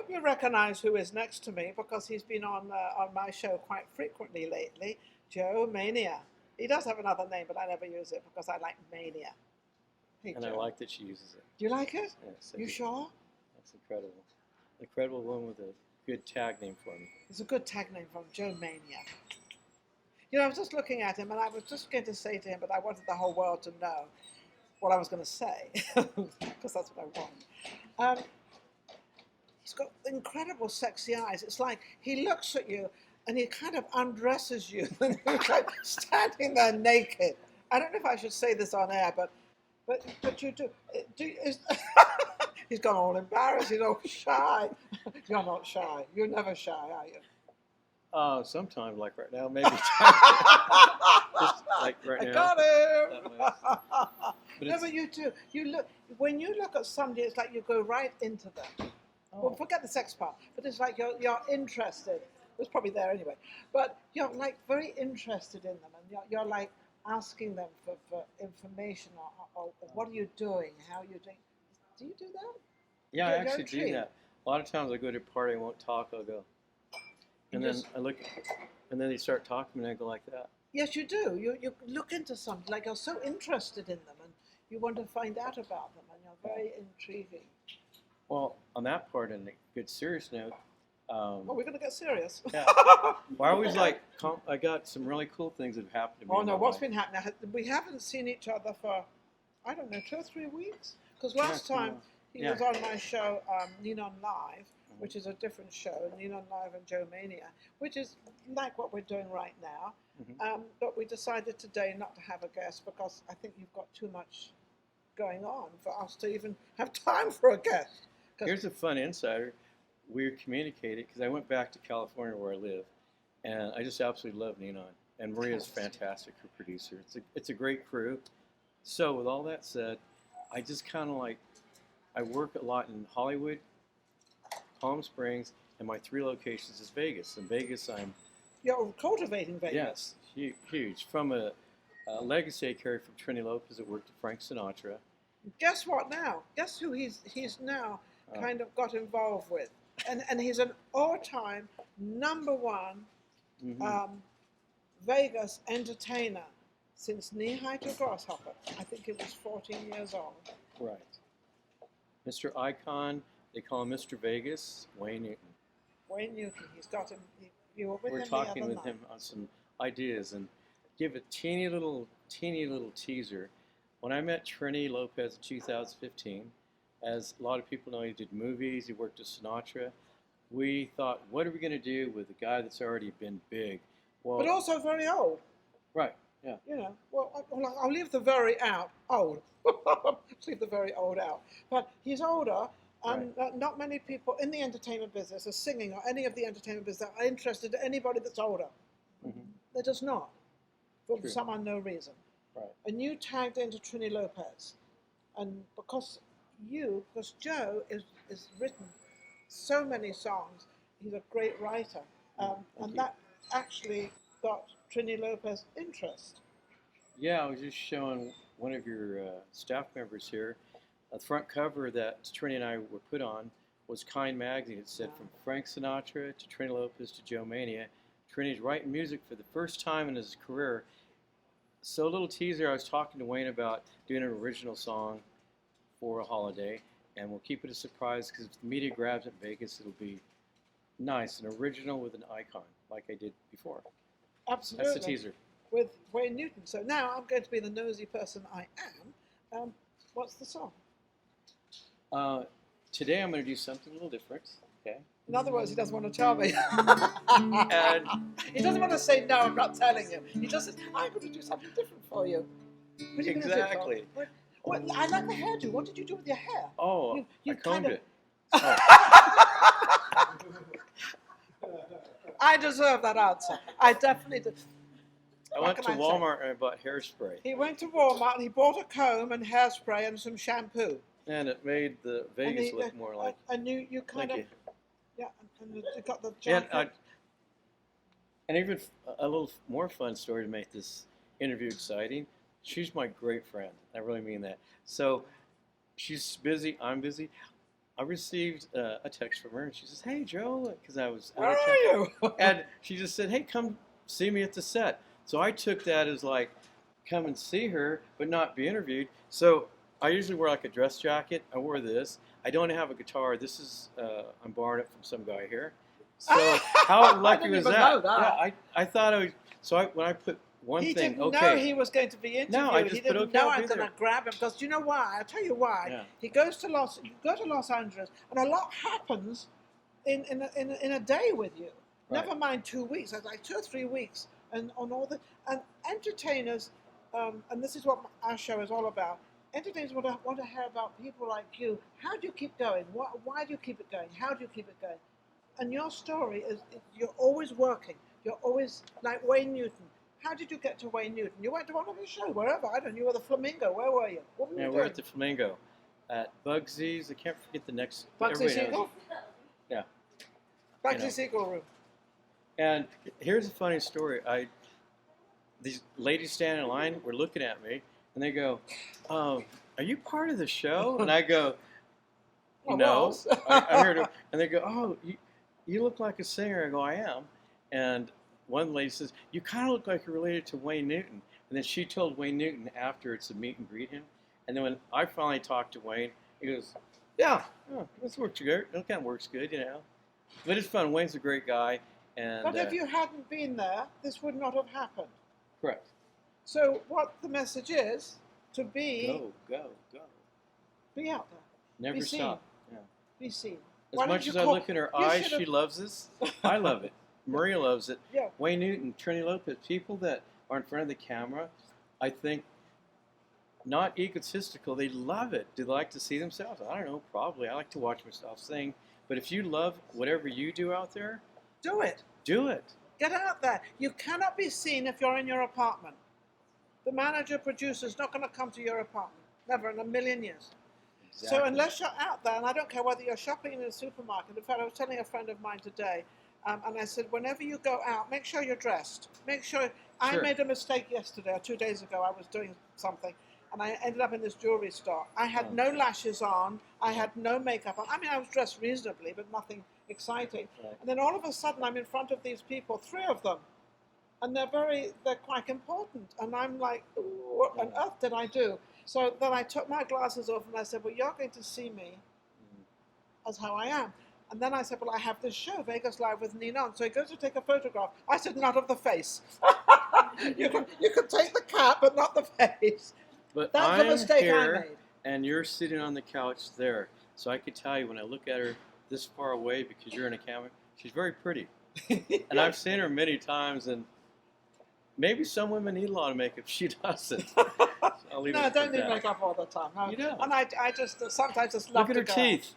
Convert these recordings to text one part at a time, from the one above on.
hope you recognize who is next to me because he's been on my show quite frequently lately. Joe Mania. He does have another name, but I never use it because I like Mania. Hey, and Joe. I like that she uses it. Do you like it? Yes, You sure? That's incredible. Incredible one with a good tag name for me. It's a good tag name from Joe Mania. You know, I was just looking at him and I was just going to say to him, but I wanted the whole world to know what I was going to say because that's what I want. He's got incredible sexy eyes. It's like he looks at you and he kind of undresses you and you're like standing there naked. I don't know if I should say this on air, but you do. He's gone all embarrassed. He's all shy. You're not shy. You're never shy, are you? Sometimes, like right now, maybe. Just like right now. I got him. But No, but you do. You look when you look at somebody, it's like you go right into them. Oh. Well, forget the sex part, but it's like you're interested. It's probably there anyway, but you're like very interested in them, and you're like asking them for information or what are you doing, how are you doing. Do you do that? Yeah, I actually do that. A lot of times I go to a party, I won't talk, I'll go. And then I look, and then they start talking, and I go like that. Yes, you do. You look into something, like you're so interested in them, and you want to find out about them, and you're very intriguing. Well, on that part, and a good serious note. Oh, we're going to get serious. Yeah. Well, I always like, I got some really cool things that have happened to me. Oh, no, what's been happening? We haven't seen each other for, I don't know, 2 or 3 weeks? Because last time he was on my show, Ninon Live, which is a different show, Ninon Live and Joe Mania, which is like what we're doing right now. But we decided today not to have a guest because I think you've got too much going on for us to even have time for a guest. Here's a fun insider. We communicated because I went back to California where I live, and I just absolutely love Ninon. And Maria's fantastic, her producer. It's a great crew. So with all that said, I just kind of like, I work a lot in Hollywood, Palm Springs, and my 3 locations is Vegas. In Vegas, You're cultivating Vegas. Yes, huge. From a legacy I carried from Trini Lopez that worked with Frank Sinatra. Guess what now? Guess who he's now kind of got involved with? And he's an all-time #1 Vegas entertainer since Knee High to Grasshopper. I think it was 14 years old. Right. Mr. Icon, they call him Mr. Vegas, Wayne Newton. Wayne Newton, he's got him. You were with We're him talking the other with night. him on some ideas and give a teeny little teaser. When I met Trini Lopez in 2015, as a lot of people know, he did movies, he worked with Sinatra. We thought, what are we going to do with a guy that's already been big? Well, But also very old. Right, yeah. You know, well, I'll leave the very old. Let's leave the very old out. But he's older, and not many people in the entertainment business, or singing, or any of the entertainment business, are interested in anybody that's older. They're just not, for some unknown reason. Right. And you tagged into Trini Lopez, and because Joe is written so many songs, he's a great writer, and that actually got Trini Lopez interest. Yeah, I was just showing one of your staff members here. The front cover that Trini and I were put on was Kind magazine. It said from Frank Sinatra to Trini Lopez to Joe Mania. Trini's writing music for the first time in his career. So a little teaser, I was talking to Wayne about doing an original song for a holiday, and we'll keep it a surprise because if the media grabs it in Vegas, it'll be nice, an original with an icon, like I did before. Absolutely. That's the teaser. With Wayne Newton. So now I'm going to be the nosy person I am. What's the song? Today I'm going to do something a little different, okay? In other words, he doesn't want to tell me. And he doesn't want to say, no, I'm not telling you. He just says, I'm going to do something different for you. What are you exactly. Going to do? I like the hairdo. What did you do with your hair? Oh, I combed it. I deserve that answer. I definitely did. I went to Walmart and I bought hairspray. He went to Walmart and he bought a comb and hairspray and some shampoo. And it made the Vegas look more like. And you kind of. You. Yeah, and you got the jacket. And even a little more fun story to make this interview exciting. She's my great friend. I really mean that. So she's busy. I'm busy. I received a text from her, and she says, "Hey, Joe," because I was out Where of are town. you? And she just said, "Hey, come see me at the set." So I took that as like, come and see her, but not be interviewed. So I usually wear like a dress jacket. I wore this. I don't have a guitar. This is I'm borrowing it from some guy here. So how lucky was that? Know that. Yeah, I thought I was. So when I put one He thing, didn't okay. know he was going to be interviewed. No, I just he put, didn't okay, know I'll I be was going there. to grab him because do you know why? I'll tell you why. Yeah. He goes to you go to Los Angeles, and a lot happens in a day with you. Right. Never mind 2 weeks. It's like 2 or 3 weeks, and on all the and entertainers, and this is what our show is all about. Entertainers want to hear about people like you. How do you keep going? Why do you keep it going? How do you keep it going? And your story is you're always working. You're always like Wayne Newton. How did you get to Wayne Newton? You went to one of his shows, wherever. I don't know. You were the Flamingo. Where were you? What were you doing? We're at the Flamingo, at Bugsy's. I can't forget the next. Bugsy everybody knows. Siegel? Yeah. Bugsy Siegel room. And here's a funny story. These ladies standing in line were looking at me, and they go, "Are you part of the show?" And I go, "No." I heard them, and they go, "Oh, you look like a singer." I go, "I am." And one lady says, "You kind of look like you're related to Wayne Newton." And then she told Wayne Newton after it's a meet and greet him. And then when I finally talked to Wayne, he goes, "Yeah, this works good. It kind of works good, you know." But it's fun. Wayne's a great guy. And But if you hadn't been there, this would not have happened. correct. So what the message is to be Go. be out there. Never Be seen. stop. Yeah. Be seen. As Why much don't as you I look in her you eyes, should've- she loves this. I love it. Maria loves it. Yeah. Wayne Newton, Trini Lopez, people that are in front of the camera, I think, not egotistical. They love it. Do they like to see themselves? I don't know. Probably. I like to watch myself sing. But if you love whatever you do out there, Do it. do it. Get out there. You cannot be seen if you're in your apartment. The manager, producer's not going to come to your apartment. Never in a million years. Exactly. So unless you're out there, and I don't care whether you're shopping in a supermarket. In fact, I was telling a friend of mine today, and I said, whenever you go out, make sure you're dressed. Make sure. I Sure. made a mistake yesterday or 2 days ago. I was doing something, and I ended up in this jewelry store. I had no lashes on. I had no makeup on. I mean, I was dressed reasonably, but nothing exciting. Right. And then all of a sudden, I'm in front of these people, 3 of them, and they're quite important. And I'm like, what on earth did I do? So then I took my glasses off and I said, well, you're going to see me as how I am. And then I said, well, I have this show, Vegas Live with Ninon. So he goes to take a photograph. I said, not of the face. you can take the cap, but not the face. But That's the I'm mistake here, I made. and you're sitting on the couch there. So I could tell you when I look at her this far away because you're in a camera, she's very pretty. And I've seen her many times, and maybe some women need a lot of makeup. She doesn't. So I'll leave No, it I at don't need that. makeup all the time. No. You don't. And I just sometimes just love Look at to her go out. teeth.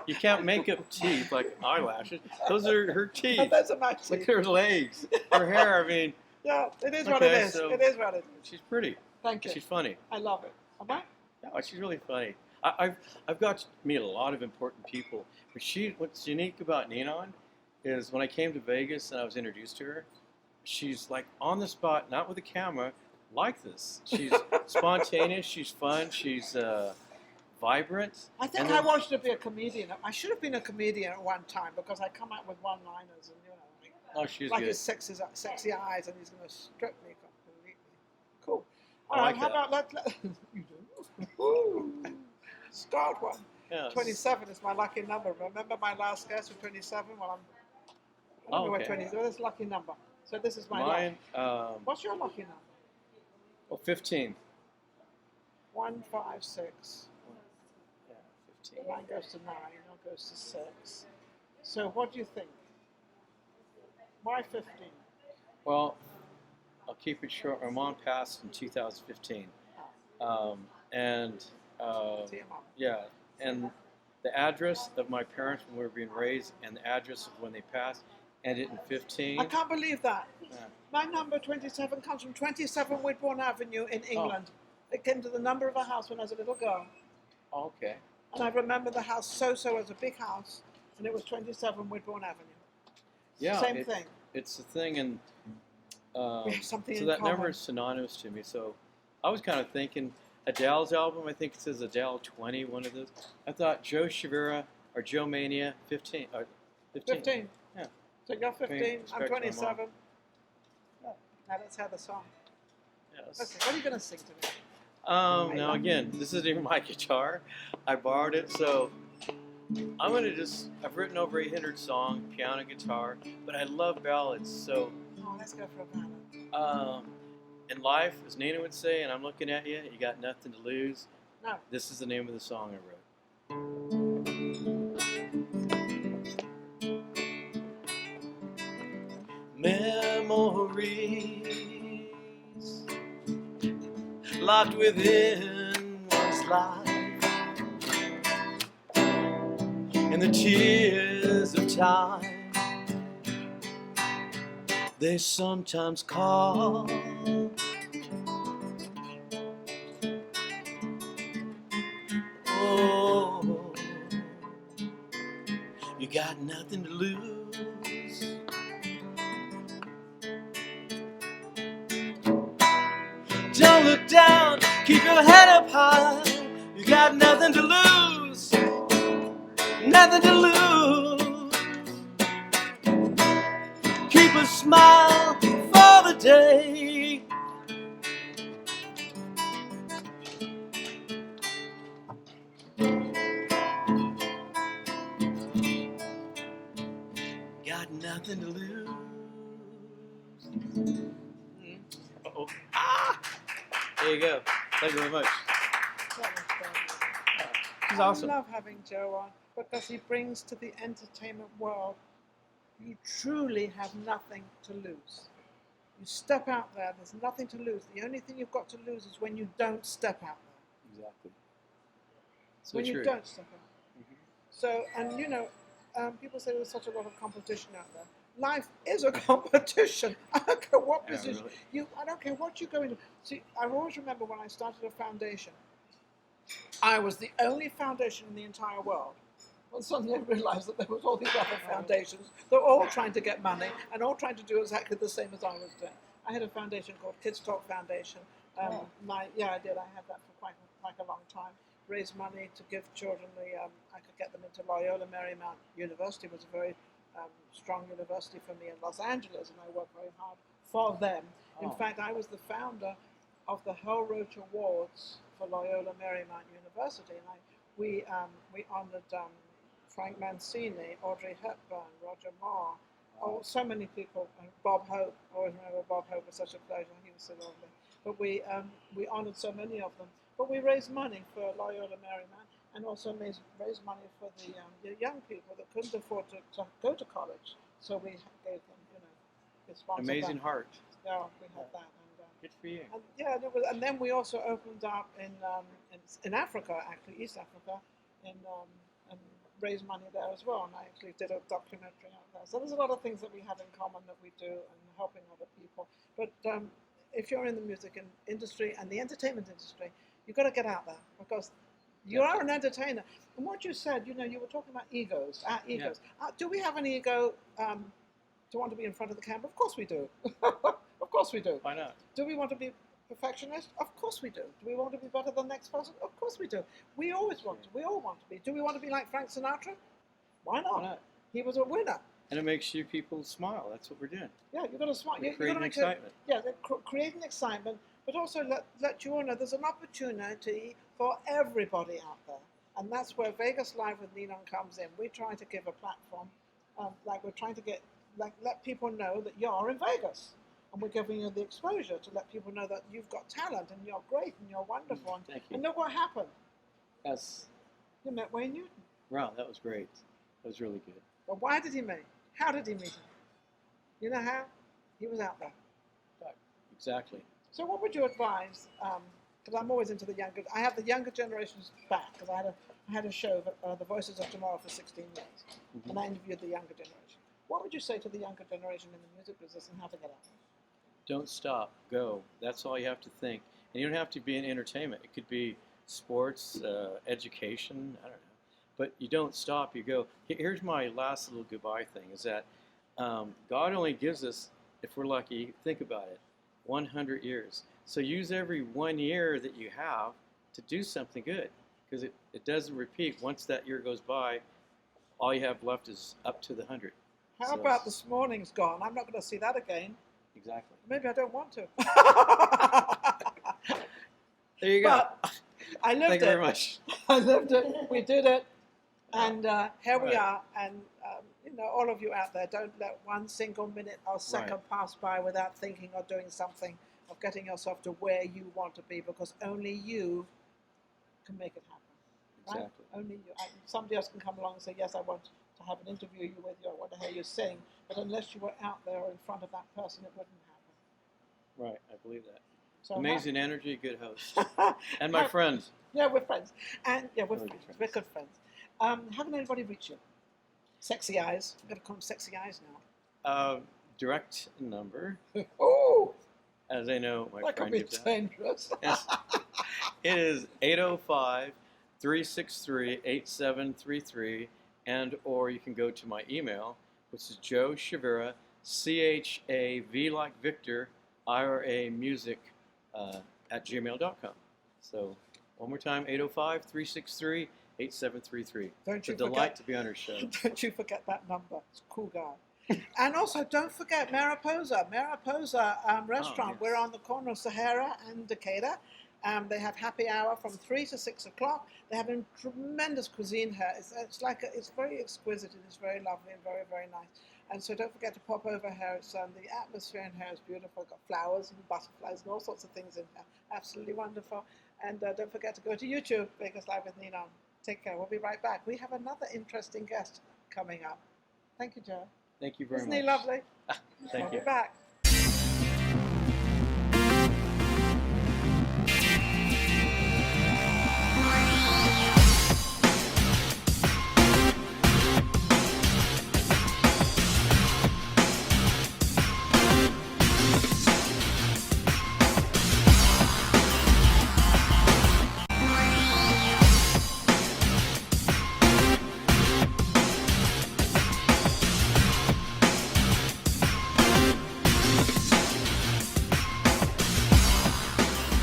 You can't make up teeth like eyelashes. Those are her teeth. And those are my Look teeth. at her legs. Her hair, I mean, Yeah, it is what it Okay, is. so- It is what it is. she's pretty. Thank you. She's funny. I love it. Am I? No, she's really funny. I've got to meet a lot of important people. But what's unique about Ninon is when I came to Vegas and I was introduced to her, she's like on the spot, not with a camera, like this. She's spontaneous. She's fun. She's vibrant. I think And I then- wanted to be a comedian. I should have been a comedian at one time because I come out with one-liners and Oh, she's like good. his sexy eyes, and he's going to strip me completely. Cool. I All right, like how that. about let you do? Ooh, scarred one. Yeah, 27 is my lucky number. Remember my last guess was 27? Well, I don't know what okay. 27 is. This lucky number. So this is my Mine, luck. What's your lucky number? 15. 1, 5, 6. Yeah, 15. Mine goes to 9. Mine goes to 6. So what do you think? Why 15? Well, I'll keep it short. My mom passed in 2015. And See your mom. yeah, and the address of my parents when we were being raised and the address of when they passed ended in 15. I can't believe that. Yeah. My number 27 comes from 27 Whitbourne Avenue in England. It came to the number of a house when I was a little girl. Oh, okay. And I remember the house so as a big house, and it was 27 Whitbourne Avenue. Yeah, Same thing. It's a thing, and We have something so in that common. number is synonymous to me. So I was kind of thinking, Adele's album. I think it says Adele 20, one of those. I thought Joe Chavira or Joe Mania 15. 15. Yeah. So you're 15, I'm Respect to my mom. 27. Now let's have the song. Yes. Listen, what are you going to sing to me? Now again, this isn't even my guitar. I borrowed it, so I'm gonna I've written over 800 songs, piano, guitar, but I love ballads. So Oh, let's go for a ballad. in life, as Ninon would say, and I'm looking at you, you got nothing to lose. No. This is the name of the song I wrote. Memories locked within one's life, and the tears of time, they sometimes call. Oh, you got nothing to lose. Don't look down, keep your head up high. You got nothing to lose, nothing to lose. Keep a smile for the day. Got nothing to lose. Uh-oh. Ah! There you go. Thank you very much. That was fabulous. She's I awesome. love having Joe on because he brings to the entertainment world, you truly have nothing to lose. You step out there, there's nothing to lose. The only thing you've got to lose is when you don't step out there. Exactly. So When true. you don't step out. Mhm. So, and you know, people say there's such a lot of competition out there. Life is a competition. I don't care what Yeah, position really. I don't care what you go into. See, I always remember when I started a foundation, I was the only foundation in the entire world. Well, suddenly I realised that there was all these other foundations. They're all trying to get money and all trying to do exactly the same as I was doing. I had a foundation called Kids Talk Foundation. I did. I had that for quite a long time. Raised money to give children I could get them into Loyola Marymount University. It was a very strong university for me in Los Angeles, and I worked very hard for them. In fact, I was the founder of the Hell Roach Awards for Loyola Marymount University, and we honoured Frank Mancini, Audrey Hepburn, Roger Moore, so many people, Bob Hope. I always remember Bob Hope was such a pleasure. He was so lovely. But we honoured so many of them. But we raised money for Loyola Marymount, and also raised money for the young people that couldn't afford to go to college. So we gave them, this Amazing heart. Yeah, we had that. Good for you. And yeah, and then we also opened up in Africa, actually East Africa, and raised money there as well. And I actually did a documentary out there. So there's a lot of things that we have in common that we do and helping other people. But if you're in the music industry and the entertainment industry, you've got to get out there because you are an entertainer. And what you said, you were talking about egos, our egos. Yeah. Do we have an ego to want to be in front of the camera? Of course we do. Of course we do. Why not? Do we want to be perfectionist? Of course we do. Do we want to be better than the next person? Of course we do. We always want to. We all want to be. Do we want to be like Frank Sinatra? Why not? Why not? He was a winner. And it makes you people smile. That's what we're doing. Yeah, you've got to smile. We're creating excitement. Creating excitement, but also let you all know there's an opportunity for everybody out there. And that's where Vegas Live with Ninon comes in. We try to give a platform, we're trying to let people know that you're in Vegas. And we're giving you the exposure to let people know that you've got talent and you're great and you're wonderful. Thank you. And look what happened. Yes. You met Wayne Newton. Wow, that was great. That was really good. But why did he meet? How did he meet him? You know how? He was out there. Exactly. So what would you advise? Because I'm always into the younger. I have the younger generations back because I had a show, The Voices of Tomorrow, for 16 years, and I interviewed the younger generation. What would you say to the younger generation in the music business and how to get out there? Don't stop. Go. That's all you have to think. And you don't have to be in entertainment. It could be sports, education, I don't know. But you don't stop. You go. Here's my last little goodbye thing, is that God only gives us, if we're lucky, think about it, 100 years. So use every 1 year that you have to do something good, because it doesn't repeat. Once that year goes by, all you have left is up to the 100. How So about this morning's gone? I'm not going to see that again. Exactly. Maybe I don't want to. There you go. But I lived Thank it. you very much. I lived it. We did it. And here we Right. are. And, you know, all of you out there, don't let one single minute or second pass by without thinking or doing something, of getting yourself to where you want to be, because only you can make it happen. Right? Exactly. Only you. Somebody else can come along and say, yes, I want to have an interview you with you, or what the hell you sing. But unless you were out there or in front of that person, it wouldn't happen. Right, I believe that. So Amazing energy, good host. how- And my friends. Yeah, we're friends. And yeah, we're Really friends. good We're good friends. How can anybody reach you? Sexy eyes. I'm going to call them sexy eyes now. Direct number, Oh, as I know my that could friend be gives out. dangerous. Yes. It is 805-363-8733, and or you can go to my email, which is Joe Chavira, CHAV like Victor, IRA music at gmail.com. So one more time, 805-363-8733. Don't It's a you delight forget. to be on her show. Don't you forget that number. It's a cool guy. And also, don't forget Mariposa. Mariposa restaurant. yes. We're on the corner of Sahara and Decatur. They have happy hour from 3 to 6 o'clock. They have a tremendous cuisine here. It's it's very exquisite and it's very lovely and very, very nice. And so don't forget to pop over here. It's, the atmosphere in here is beautiful. Got flowers and butterflies and all sorts of things in here. Absolutely wonderful. And don't forget to go to YouTube, Vegas Live with Ninon. Take care. We'll be right back. We have another interesting guest coming up. Thank you, Joe. Thank you very Isn't much. he lovely? Thank We'll you. be back.